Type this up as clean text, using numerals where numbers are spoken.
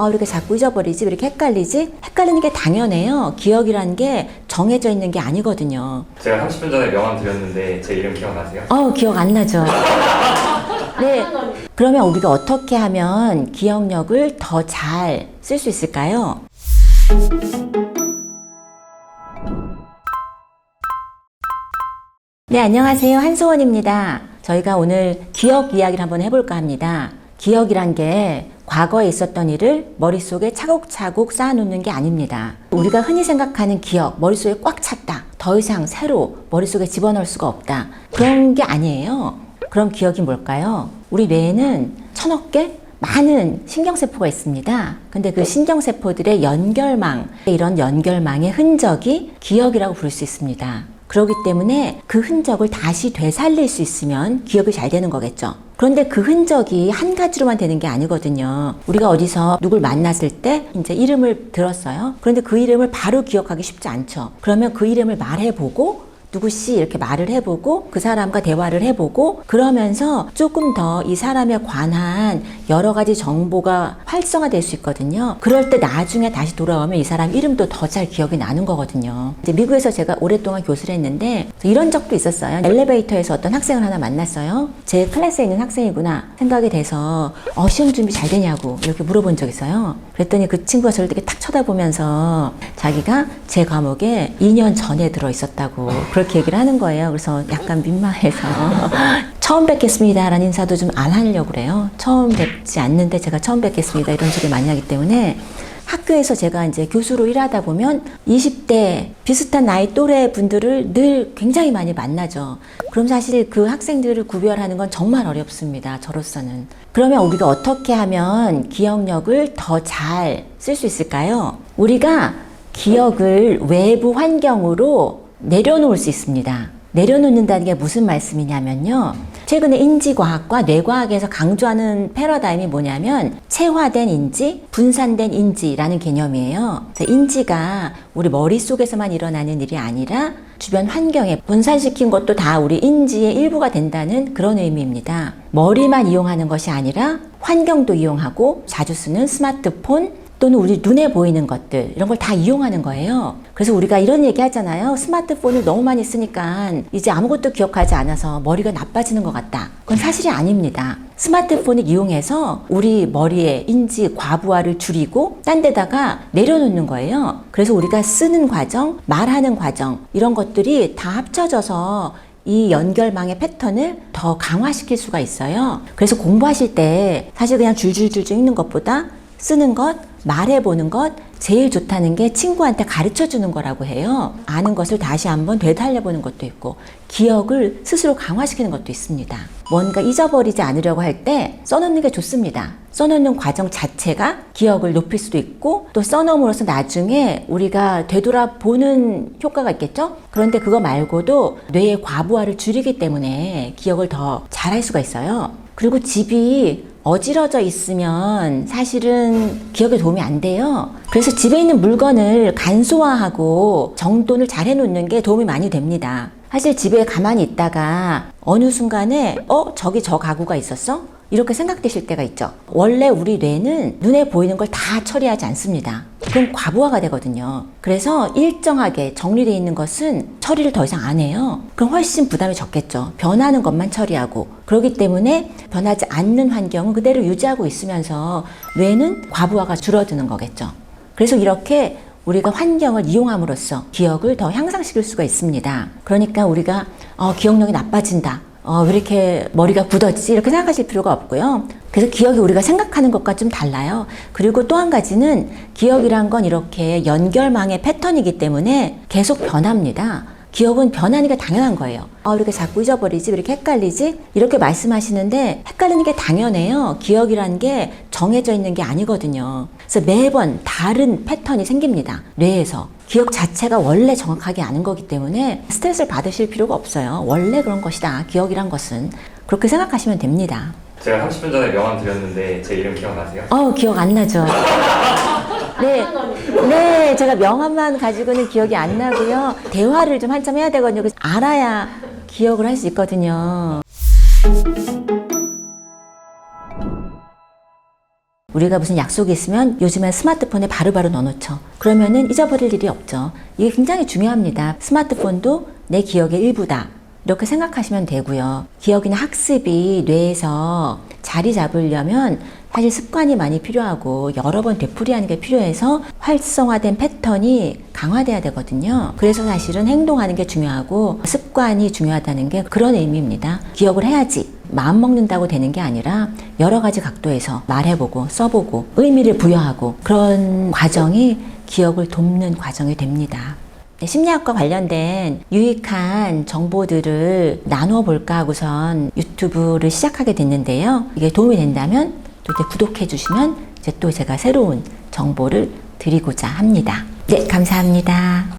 왜 이렇게 자꾸 잊어버리지? 왜 이렇게 헷갈리지? 헷갈리는 게 당연해요. 기억이란 게 정해져 있는 게 아니거든요. 제가 30분 전에 명함 드렸는데 제 이름 기억나세요? 기억 안 나죠? 네. 그러면 우리가 어떻게 하면 기억력을 더 잘 쓸 수 있을까요? 네, 안녕하세요. 한소원입니다. 저희가 오늘 기억 이야기를 한번 해볼까 합니다. 기억이란 게 과거에 있었던 일을 머릿속에 차곡차곡 쌓아놓는 게 아닙니다. 우리가 흔히 생각하는 기억, 머릿속에 꽉 찼다. 더 이상 새로 머릿속에 집어넣을 수가 없다. 그런 게 아니에요. 그럼 기억이 뭘까요? 우리 뇌에는 1000억 개? 많은 신경세포가 있습니다. 근데 그 신경세포들의 연결망, 이런 연결망의 흔적이 기억이라고 부를 수 있습니다. 그렇기 때문에 그 흔적을 다시 되살릴 수 있으면 기억이 잘 되는 거겠죠. 그런데 그 흔적이 한 가지로만 되는 게 아니거든요. 우리가 어디서 누굴 만났을 때 이제 이름을 들었어요. 그런데 그 이름을 바로 기억하기 쉽지 않죠. 그러면 그 이름을 말해보고 누구씨 이렇게 말을 해보고 그 사람과 대화를 해보고 그러면서 조금 더 이 사람에 관한 여러 가지 정보가 활성화될 수 있거든요. 그럴 때 나중에 다시 돌아오면 이 사람 이름도 더 잘 기억이 나는 거거든요. 이제 미국에서 제가 오랫동안 교수를 했는데 이런 적도 있었어요. 엘리베이터에서 어떤 학생을 하나 만났어요. 제 클래스에 있는 학생이구나 생각이 돼서 시험 준비 잘 되냐고 이렇게 물어본 적 있어요. 그랬더니 그 친구가 저를 되게 탁 쳐다보면서 자기가 제 과목에 2년 전에 들어있었다고 그렇게 얘기를 하는 거예요. 그래서 약간 민망해서 처음 뵙겠습니다 라는 인사도 좀 안 하려고 그래요. 처음 뵙지 않는데 제가 처음 뵙겠습니다 이런 소리 많이 하기 때문에 학교에서 제가 이제 교수로 일하다 보면 20대 비슷한 나이 또래 분들을 늘 굉장히 많이 만나죠. 그럼 사실 그 학생들을 구별하는 건 정말 어렵습니다. 저로서는. 그러면 우리가 어떻게 하면 기억력을 더 잘 쓸 수 있을까요? 우리가 기억을 외부 환경으로 내려놓을 수 있습니다. 내려놓는다는 게 무슨 말씀이냐면요. 최근에 인지과학과 뇌과학에서 강조하는 패러다임이 뭐냐면 체화된 인지, 분산된 인지라는 개념이에요. 인지가 우리 머릿속에서만 일어나는 일이 아니라 주변 환경에 분산시킨 것도 다 우리 인지의 일부가 된다는 그런 의미입니다. 머리만 이용하는 것이 아니라 환경도 이용하고 자주 쓰는 스마트폰, 또는 우리 눈에 보이는 것들 이런 걸 다 이용하는 거예요. 그래서 우리가 이런 얘기 하잖아요. 스마트폰을 너무 많이 쓰니까 이제 아무것도 기억하지 않아서 머리가 나빠지는 것 같다. 그건 사실이 아닙니다. 스마트폰을 이용해서 우리 머리의 인지 과부하를 줄이고 딴 데다가 내려놓는 거예요. 그래서 우리가 쓰는 과정, 말하는 과정 이런 것들이 다 합쳐져서 이 연결망의 패턴을 더 강화시킬 수가 있어요. 그래서 공부하실 때 사실 그냥 줄줄줄 읽는 것보다 쓰는 것, 말해보는 것 제일 좋다는 게 친구한테 가르쳐주는 거라고 해요. 아는 것을 다시 한번 되살려보는 것도 있고 기억을 스스로 강화시키는 것도 있습니다. 뭔가 잊어버리지 않으려고 할 때 써놓는 게 좋습니다. 써놓는 과정 자체가 기억을 높일 수도 있고 또 써놓음으로써 나중에 우리가 되돌아보는 효과가 있겠죠? 그런데 그거 말고도 뇌의 과부하를 줄이기 때문에 기억을 더 잘할 수가 있어요. 그리고 집이 어지러져 있으면 사실은 기억에 도움이 안 돼요. 그래서 집에 있는 물건을 간소화하고 정돈을 잘 해놓는 게 도움이 많이 됩니다. 사실 집에 가만히 있다가 어느 순간에 저기 저 가구가 있었어? 이렇게 생각되실 때가 있죠. 원래 우리 뇌는 눈에 보이는 걸 다 처리하지 않습니다. 그럼 과부하가 되거든요. 그래서 일정하게 정리되어 있는 것은 처리를 더 이상 안 해요. 그럼 훨씬 부담이 적겠죠. 변하는 것만 처리하고. 그렇기 때문에 변하지 않는 환경은 그대로 유지하고 있으면서 뇌는 과부하가 줄어드는 거겠죠. 그래서 이렇게 우리가 환경을 이용함으로써 기억을 더 향상시킬 수가 있습니다. 그러니까 우리가 기억력이 나빠진다. 왜 이렇게 머리가 굳었지? 이렇게 생각하실 필요가 없고요. 그래서 기억이 우리가 생각하는 것과 좀 달라요. 그리고 또 한 가지는 기억이란 건 이렇게 연결망의 패턴이기 때문에 계속 변합니다. 기억은 변하는 게 당연한 거예요. 왜 이렇게 자꾸 잊어버리지? 왜 이렇게 헷갈리지? 이렇게 말씀하시는데 헷갈리는 게 당연해요. 기억이란 게 정해져 있는 게 아니거든요. 그래서 매번 다른 패턴이 생깁니다. 뇌에서. 기억 자체가 원래 정확하게 아는 거기 때문에 스트레스를 받으실 필요가 없어요. 원래 그런 것이다. 기억이란 것은. 그렇게 생각하시면 됩니다. 제가 30분 전에 명함 드렸는데 제 이름 기억나세요? 기억 안 나죠? 네, 제가 명함만 가지고는 기억이 안 나고요. 대화를 좀 한참 해야 되거든요. 그래서 알아야 기억을 할 수 있거든요. 우리가 무슨 약속이 있으면 요즘엔 스마트폰에 바로바로 넣어놓죠. 그러면은 잊어버릴 일이 없죠. 이게 굉장히 중요합니다. 스마트폰도 내 기억의 일부다. 이렇게 생각하시면 되고요. 기억이나 학습이 뇌에서 자리 잡으려면 사실 습관이 많이 필요하고 여러 번 되풀이하는 게 필요해서 활성화된 패턴이 강화돼야 되거든요. 그래서 사실은 행동하는 게 중요하고 습관이 중요하다는 게 그런 의미입니다. 기억을 해야지 마음 먹는다고 되는 게 아니라 여러 가지 각도에서 말해보고 써보고 의미를 부여하고 그런 과정이 기억을 돕는 과정이 됩니다. 심리학과 관련된 유익한 정보들을 나누어 볼까 하고선 유튜브를 시작하게 됐는데요. 이게 도움이 된다면 또 이제 구독해 주시면 이제 또 제가 새로운 정보를 드리고자 합니다. 네, 감사합니다.